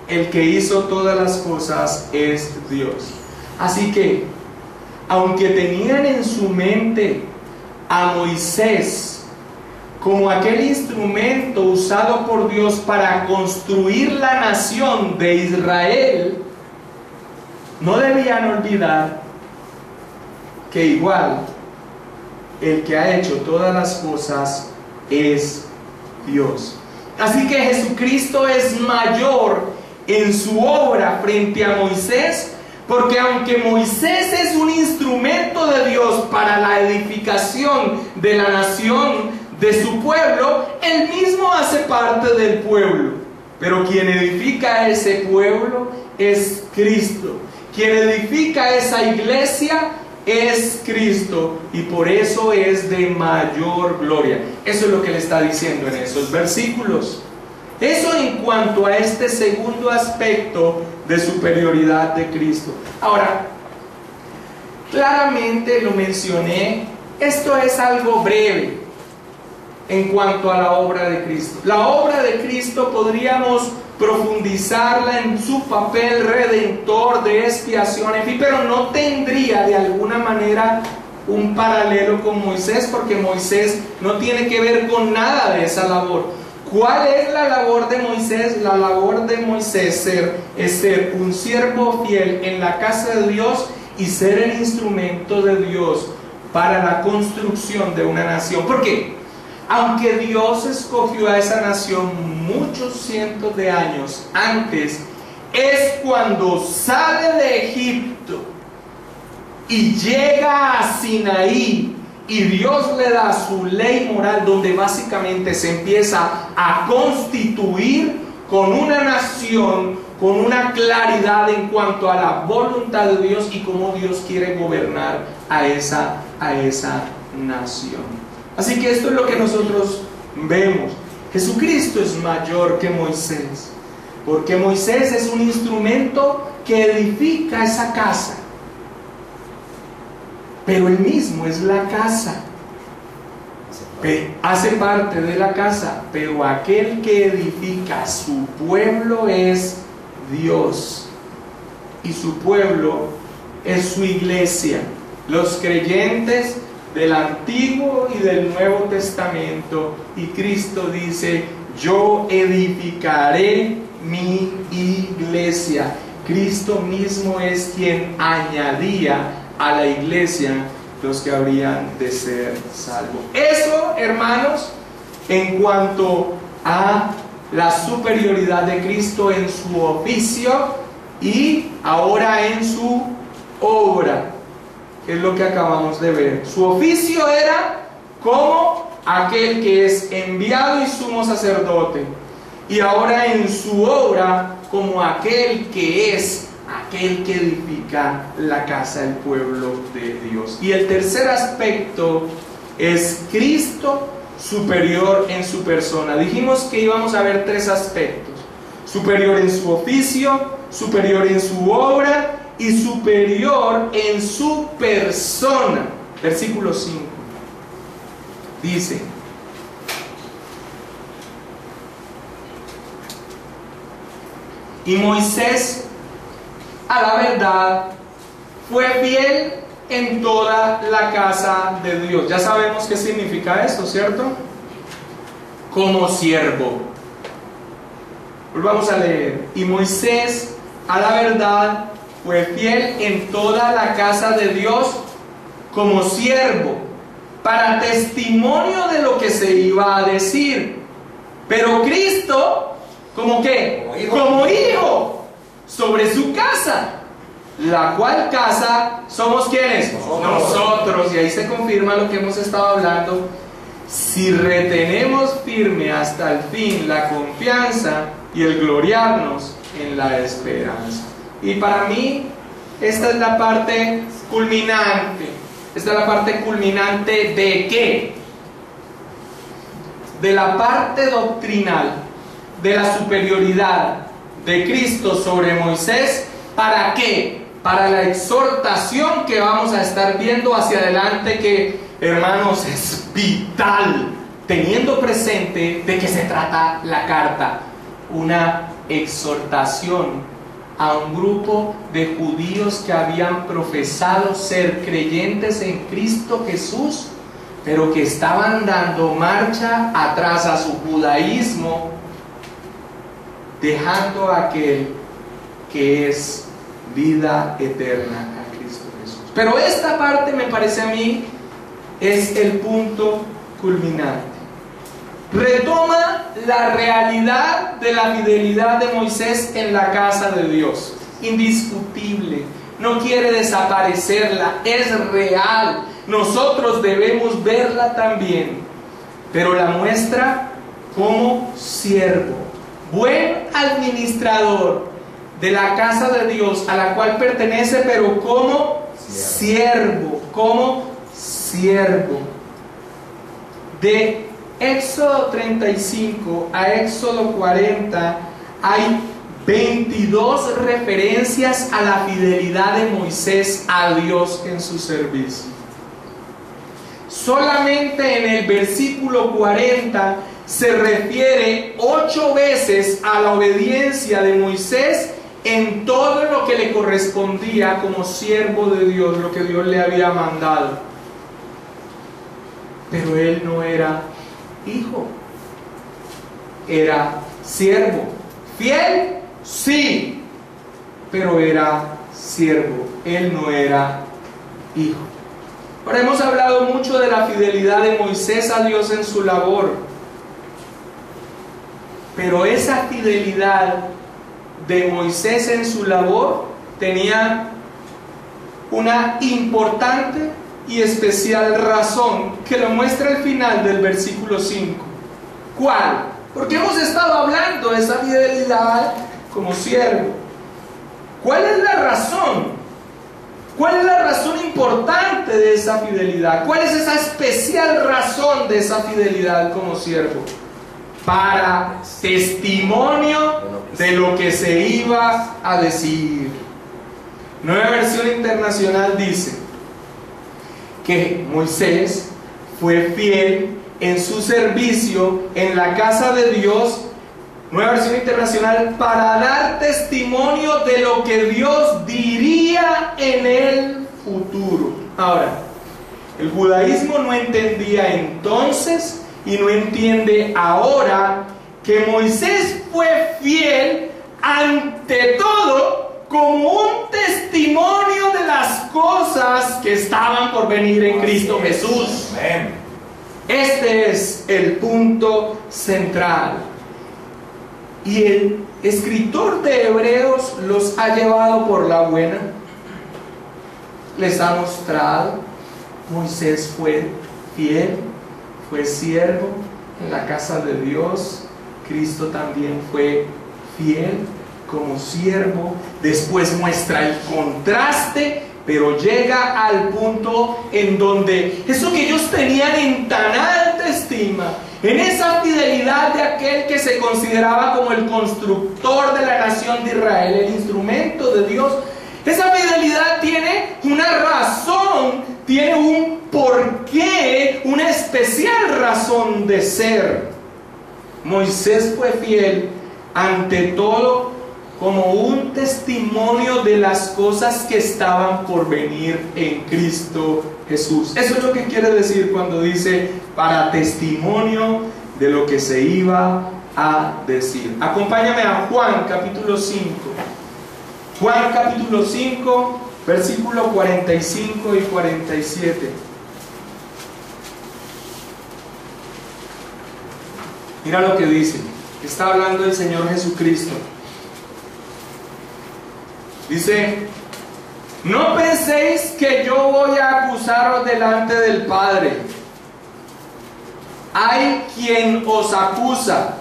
A: el que hizo todas las cosas es Dios. Así que, aunque tenían en su mente a Moisés como aquel instrumento usado por Dios para construir la nación de Israel, no debían olvidar que igual el que ha hecho todas las cosas es Dios. Así que Jesucristo es mayor en su obra frente a Moisés, porque aunque Moisés es un instrumento de Dios para la edificación de la nación, de su pueblo, él mismo hace parte del pueblo. Pero quien edifica ese pueblo es Cristo. Quien edifica esa iglesia es Cristo, y por eso es de mayor gloria. Eso es lo que le está diciendo en esos versículos. Eso en cuanto a este segundo aspecto de superioridad de Cristo. Ahora, claramente lo mencioné, esto es algo breve en cuanto a la obra de Cristo. La obra de Cristo podríamos profundizarla en su papel redentor de expiación, en fin, pero no tendría de alguna manera un paralelo con Moisés, porque Moisés no tiene que ver con nada de esa labor. ¿Cuál es la labor de Moisés? La labor de Moisés es ser un siervo fiel en la casa de Dios y ser el instrumento de Dios para la construcción de una nación. ¿Por qué? Aunque Dios escogió a esa nación muchos cientos de años antes, es cuando sale de Egipto y llega a Sinaí, y Dios le da su ley moral, donde básicamente se empieza a constituir con una nación, con una claridad en cuanto a la voluntad de Dios y cómo Dios quiere gobernar a esa nación. Así que esto es lo que nosotros vemos. Jesucristo es mayor que Moisés, porque Moisés es un instrumento que edifica esa casa, pero él mismo es la casa, hace parte de la casa, pero aquel que edifica su pueblo es Dios, y su pueblo es su iglesia, los creyentes del Antiguo y del Nuevo Testamento. Y Cristo dice: yo edificaré mi iglesia. Cristo mismo es quien añadía a la iglesia los que habrían de ser salvos. Eso, hermanos, en cuanto a la superioridad de Cristo en su oficio y ahora en su obra, que es lo que acabamos de ver. Su oficio era como aquel que es enviado y sumo sacerdote, y ahora en su obra como aquel que es aquel que edifica la casa del pueblo de Dios. Y el tercer aspecto es Cristo superior en su persona. Dijimos que íbamos a ver tres aspectos: superior en su oficio, superior en su obra y superior en su persona. Versículo 5 dice: y Moisés, a la verdad, fue fiel en toda la casa de Dios. Ya sabemos qué significa esto, ¿cierto? Como siervo. Volvamos a leer. Y Moisés, a la verdad, fue fiel en toda la casa de Dios como siervo, para testimonio de lo que se iba a decir. Pero Cristo, ¿como qué? Como hijo sobre su casa, la cual casa somos ¿quiénes? Nosotros. Y ahí se confirma lo que hemos estado hablando: si retenemos firme hasta el fin la confianza y el gloriarnos en la esperanza. Y para mí esta es la parte culminante. Esta es la parte culminante ¿de qué? De la parte doctrinal de la superioridad de Cristo sobre Moisés. ¿Para qué? Para la exhortación que vamos a estar viendo hacia adelante, que, hermanos, es vital, teniendo presente de qué se trata la carta. Una exhortación a un grupo de judíos que habían profesado ser creyentes en Cristo Jesús, pero que estaban dando marcha atrás a su judaísmo, dejando a aquel que es vida eterna, a Cristo Jesús. Pero esta parte, me parece a mí, es el punto culminante. retoma la realidad de la fidelidad de Moisés en la casa de Dios. Indiscutible. No quiere desaparecerla, es real. Nosotros debemos verla también. Pero la muestra como siervo, buen administrador de la casa de Dios a la cual pertenece, pero como siervo, De Éxodo 35 a Éxodo 40 hay 22 referencias a la fidelidad de Moisés a Dios en su servicio. Solamente en el versículo 40 se refiere 8 veces a la obediencia de Moisés en todo lo que le correspondía como siervo de Dios, lo que Dios le había mandado. Pero él no era hijo, era siervo. Fiel, sí, pero era siervo, él no era hijo. Ahora, hemos hablado mucho de la fidelidad de Moisés a Dios en su labor, pero esa fidelidad de Moisés en su labor tenía una importante y especial razón que lo muestra el final del versículo 5. ¿Cuál? Porque hemos estado hablando de esa fidelidad como siervo. ¿Cuál es la razón? ¿Cuál es la razón importante de esa fidelidad? ¿Cuál es esa especial razón de esa fidelidad como siervo? Para testimonio de lo que se iba a decir. Nueva Versión Internacional dice que Moisés fue fiel en su servicio en la casa de Dios, Nueva Versión Internacional, para dar testimonio de lo que Dios diría en el futuro. Ahora, el judaísmo no entendía entonces y no entiende ahora que Moisés fue fiel ante todo como un testimonio de las cosas que estaban por venir en Cristo Jesús. Este es el punto central. Y el escritor de Hebreos los ha llevado por la buena. Les ha mostrado: Moisés fue fiel, fue siervo en la casa de Dios. Cristo también fue fiel como siervo. Después muestra el contraste, pero llega al punto en donde eso que ellos tenían en tan alta estima, en esa fidelidad de aquel que se consideraba como el constructor de la nación de Israel, el instrumento de Dios, esa fidelidad tiene una razón, tiene un porqué, una especial razón de ser. Moisés fue fiel ante todo como un testimonio de las cosas que estaban por venir en Cristo Jesús. Eso es lo que quiere decir cuando dice para testimonio de lo que se iba a decir. Acompáñame a Juan capítulo 5. Juan capítulo 5, versículo 45 y 47. Mira lo que dice. Está hablando el Señor Jesucristo. Dice: no penséis que yo voy a acusaros delante del Padre. Hay quien os acusa.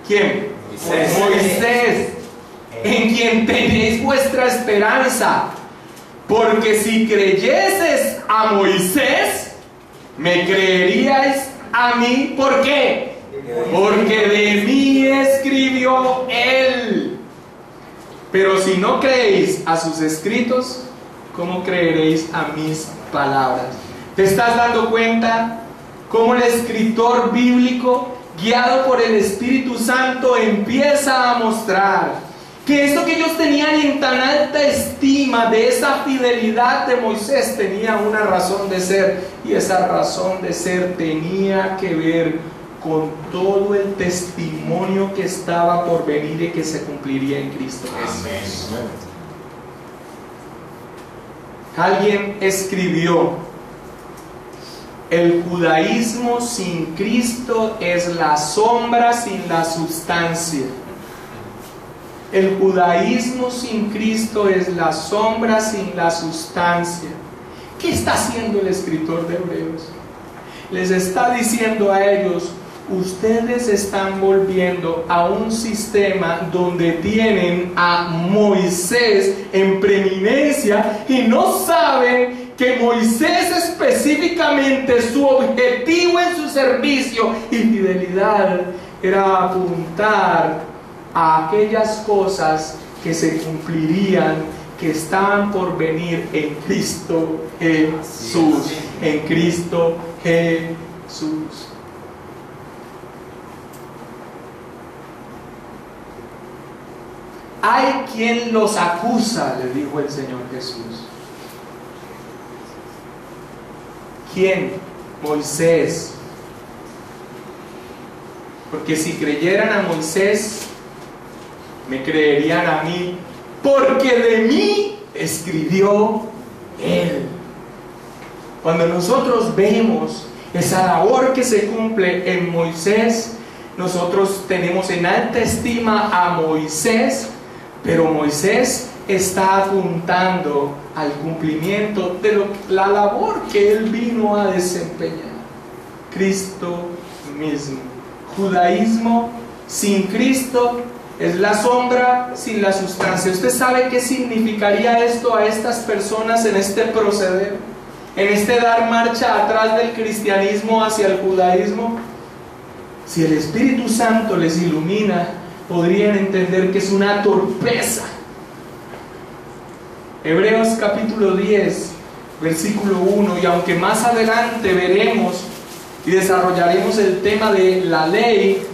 A: ¿Quién? Moisés, en quien tenéis vuestra esperanza. Porque si creyeses a Moisés, me creeríais a mí. ¿Por qué? Porque de mí escribió él. Pero si no creéis a sus escritos, ¿cómo creeréis a mis palabras? ¿Te estás dando cuenta cómo el escritor bíblico, guiado por el Espíritu Santo, empieza a mostrar que eso que ellos tenían en tan alta estima de esa fidelidad de Moisés tenía una razón de ser? Y esa razón de ser tenía que ver con todo el testimonio que estaba por venir y que se cumpliría en Cristo Jesús. Alguien escribió El judaísmo sin Cristo es la sombra sin la sustancia. El judaísmo sin Cristo es la sombra sin la sustancia. ¿Qué está haciendo el escritor de Hebreos? Les está diciendo a ellos: ustedes están volviendo a un sistema donde tienen a Moisés en preeminencia y no saben que Moisés específicamente, su objetivo en su servicio y fidelidad era apuntar a aquellas cosas que se cumplirían, que estaban por venir en Cristo Jesús. En Cristo Jesús. Hay quien los acusa, le dijo el Señor Jesús. ¿Quién? Moisés. Porque si creyeran a Moisés, me creerían a mí, porque de mí escribió él. Cuando nosotros vemos esa labor que se cumple en Moisés, nosotros tenemos en alta estima a Moisés, pero Moisés está apuntando al cumplimiento de la labor que él vino a desempeñar. Cristo mismo. Judaísmo sin Cristo es la sombra sin la sustancia. ¿Usted sabe qué significaría esto a estas personas en este proceder? En este dar marcha atrás del cristianismo hacia el judaísmo. Si el Espíritu Santo les ilumina, podrían entender que es una torpeza. Hebreos capítulo 10, versículo 1, y aunque más adelante veremos y desarrollaremos el tema de la ley,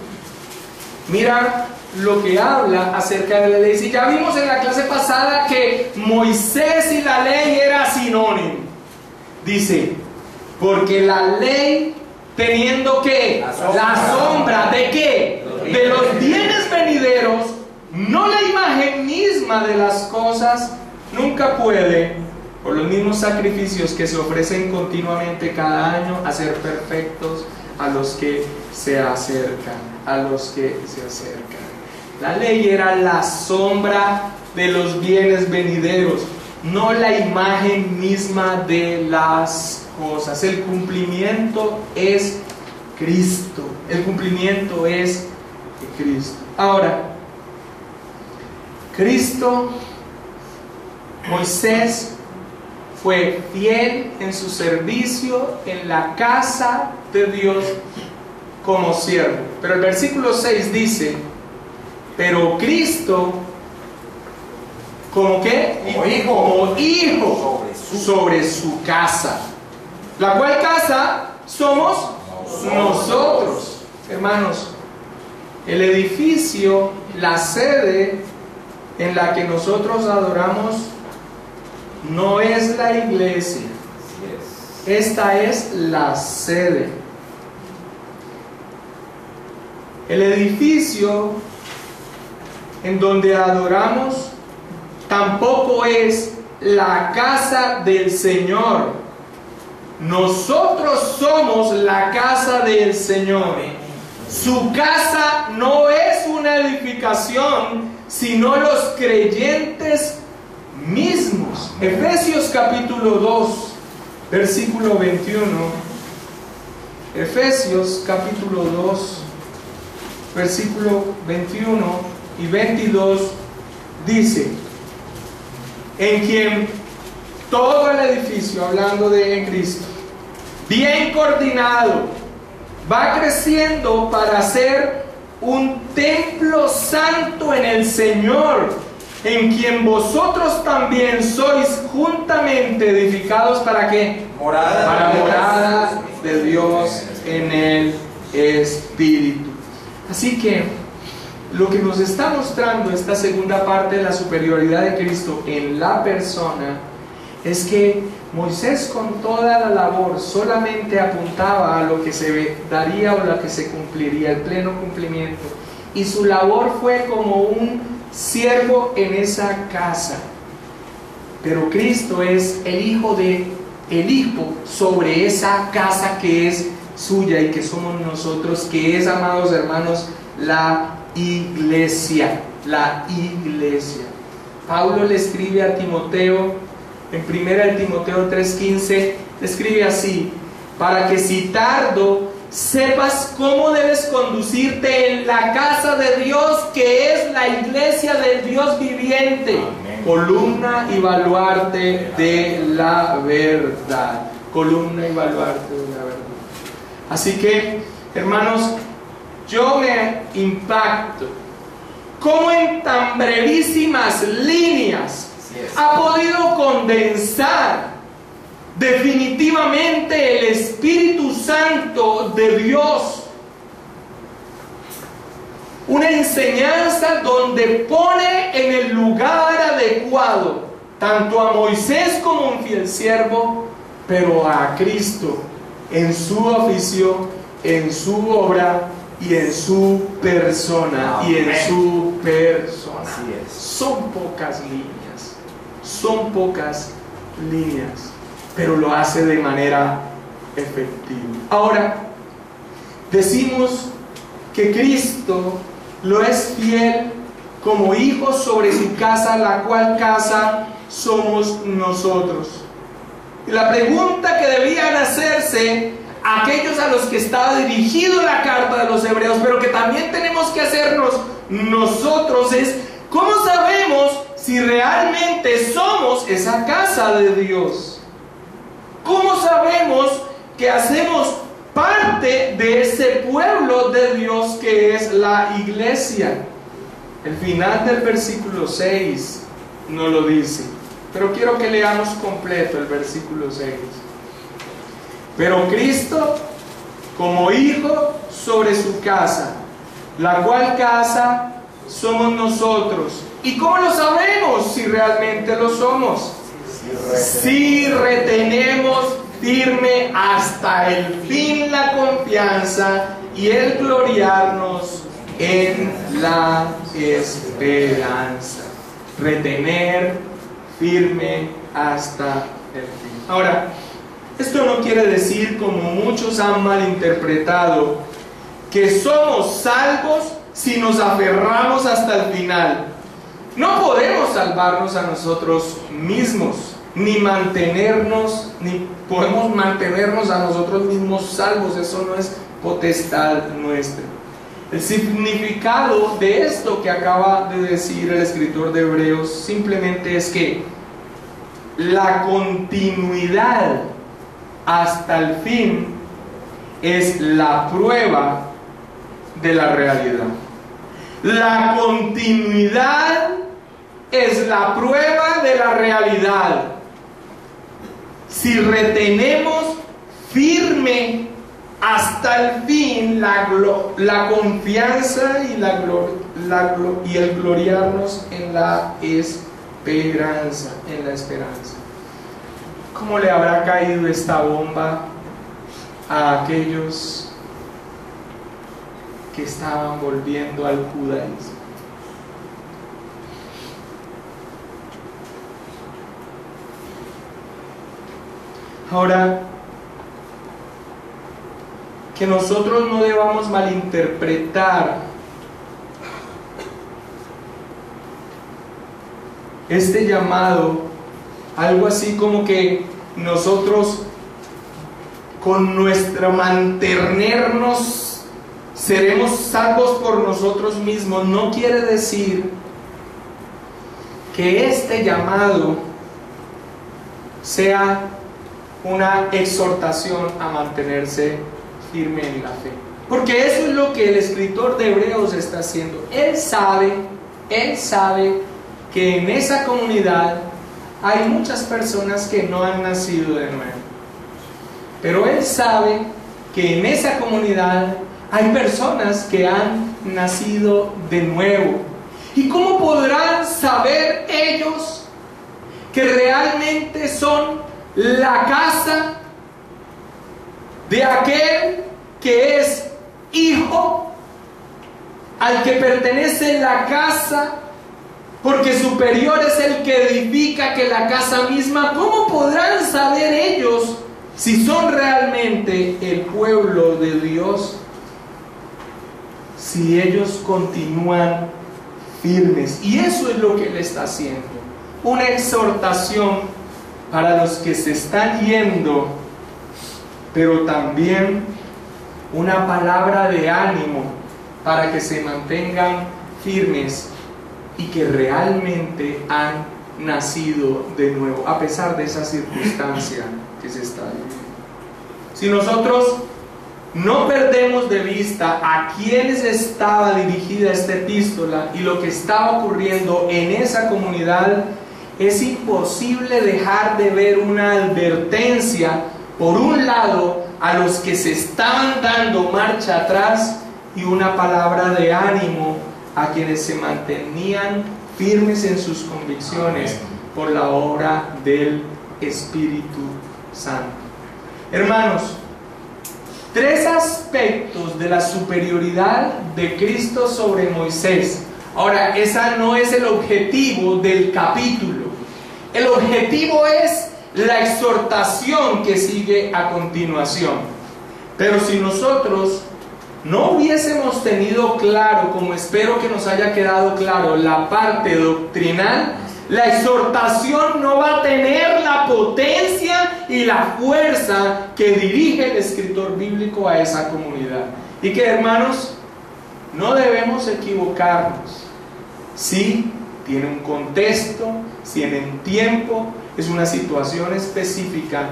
A: mira lo que habla acerca de la ley. Si ya vimos en la clase pasada que Moisés y la ley era sinónimo, dice, porque la ley teniendo que la sombra de qué, de los bienes venideros, no la imagen misma de las cosas, nunca puede, por los mismos sacrificios que se ofrecen continuamente cada año, hacer perfectos a los que se acercan, a los que se acercan. La ley era la sombra de los bienes venideros, no la imagen misma de las cosas. El cumplimiento es Cristo. El cumplimiento es Cristo. Ahora, Cristo, Moisés fue fiel en su servicio en la casa de Dios como siervo. Pero el versículo 6 dice, pero Cristo, ¿como qué? Como hijo sobre su casa. ¿La cual casa somos nosotros? Hermanos, el edificio, la sede en la que nosotros adoramos, no es la iglesia. Esta es la sede. El edificio en donde adoramos tampoco es la casa del Señor. Nosotros somos la casa del Señor. Su casa no es una edificación, sino los creyentes mismos. Efesios capítulo 2, versículo 21. Efesios capítulo 2, versículo 21 y 22 dice, en quien todo el edificio, hablando de Cristo, bien coordinado, va creciendo para ser un templo santo en el Señor, en quien vosotros también sois juntamente edificados para ¿qué? Para morada de Dios en el Espíritu. Así que lo que nos está mostrando esta segunda parte de la superioridad de Cristo en la persona es que Moisés, con toda la labor, solamente apuntaba a lo que se daría o lo que se cumpliría, el pleno cumplimiento, y su labor fue como un siervo en esa casa. Pero Cristo es el Hijo de el Hijo sobre esa casa que es suya y que somos nosotros, que es, amados hermanos, la iglesia. La iglesia. Pablo le escribe a Timoteo, en 1 Timoteo 3:15, le escribe así: para que si tardo, sepas cómo debes conducirte en la casa de Dios, que es la iglesia del Dios viviente. Amén. Columna y baluarte de la verdad. Columna y baluarte de la verdad. Así que, hermanos, yo me impacto cómo en tan brevísimas líneas ha podido condensar definitivamente el Espíritu Santo de Dios una enseñanza donde pone en el lugar adecuado tanto a Moisés como un fiel siervo, pero a Cristo en su oficio, en su obra y en su persona. Amén. Y en su persona. Así es. Son pocas líneas, pero lo hace de manera efectiva. Ahora, decimos que Cristo lo es fiel como hijo sobre su casa, la cual casa somos nosotros. Y la pregunta que debían hacerse aquellos a los que estaba dirigido la carta de los Hebreos, pero que también tenemos que hacernos nosotros, es: ¿cómo sabemos si realmente somos esa casa de Dios? ¿Cómo sabemos que hacemos parte de ese pueblo de Dios que es la iglesia? El final del versículo 6 no lo dice, pero quiero que leamos completo el versículo 6. Pero Cristo como hijo sobre su casa, la cual casa somos nosotros. ¿Y cómo lo sabemos si realmente lo somos? Si retenemos firme hasta el fin la confianza y el gloriarnos en la esperanza. Retener firme hasta el fin. Ahora, esto no quiere decir, como muchos han malinterpretado, que somos salvos si nos aferramos hasta el final. No podemos salvarnos a nosotros mismos, ni podemos mantenernos a nosotros mismos salvos. Eso no es potestad nuestra. El significado de esto que acaba de decir el escritor de Hebreos simplemente es que la continuidad hasta el fin es la prueba de la realidad. La continuidad es la prueba de la realidad. Si retenemos firme hasta el fin la confianza y el gloriarnos en la esperanza, ¿Cómo le habrá caído esta bomba a aquellos que estaban volviendo al judaísmo? Ahora, que nosotros no debamos malinterpretar este llamado, algo así como que nosotros con nuestro mantenernos seremos salvos por nosotros mismos. No quiere decir que este llamado sea una exhortación a mantenerse firme en la fe, porque eso es lo que el escritor de Hebreos está haciendo. Él sabe que en esa comunidad hay muchas personas que no han nacido de nuevo, pero él sabe que en esa comunidad hay personas que han nacido de nuevo. ¿Y cómo podrán saber ellos que realmente son la casa de aquel que es hijo, al que pertenece la casa porque superior es el que edifica que la casa misma. ¿Cómo podrán saber ellos si son realmente el pueblo de Dios, si ellos continúan firmes? Y eso es lo que Él está haciendo, una exhortación para los que se están yendo, pero también una palabra de ánimo para que se mantengan firmes y que realmente han nacido de nuevo, a pesar de esa circunstancia que se está viviendo. Si nosotros no perdemos de vista a quienes estaba dirigida esta epístola y lo que estaba ocurriendo en esa comunidad, es imposible dejar de ver una advertencia, por un lado, a los que se estaban dando marcha atrás, y una palabra de ánimo a quienes se mantenían firmes en sus convicciones por la obra del Espíritu Santo. Hermanos, 3 aspectos de la superioridad de Cristo sobre Moisés. Ahora, ese no es el objetivo del capítulo. El objetivo es la exhortación que sigue a continuación. Pero si nosotros no hubiésemos tenido claro, como espero que nos haya quedado claro, la parte doctrinal, la exhortación no va a tener la potencia y la fuerza que dirige el escritor bíblico a esa comunidad. Y que, hermanos, no debemos equivocarnos. Sí, tiene un contexto, tiene un tiempo, es una situación específica,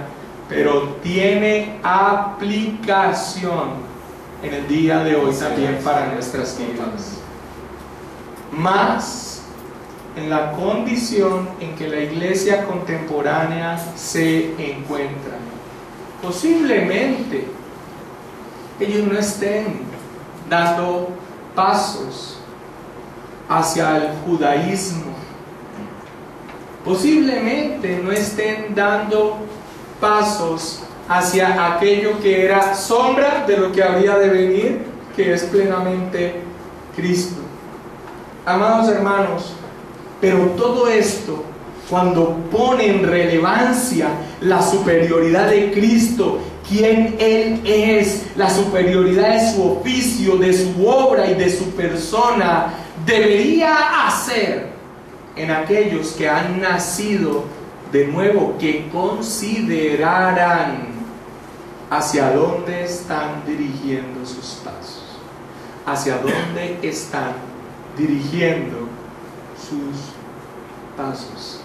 A: pero tiene aplicación en el día de hoy también para nuestras vidas. Más en la condición en que la iglesia contemporánea se encuentra. Posiblemente ellos no estén dando pasos hacia el judaísmo. Posiblemente no estén dando pasos hacia aquello que era sombra de lo que habría de venir, que es plenamente Cristo. Amados hermanos, pero todo esto, cuando pone en relevancia la superioridad de Cristo, quién Él es, la superioridad de su oficio, de su obra y de su persona, debería hacer en aquellos que han nacido de nuevo, que consideraran hacia dónde están dirigiendo sus pasos, hacia dónde están dirigiendo sus pasos.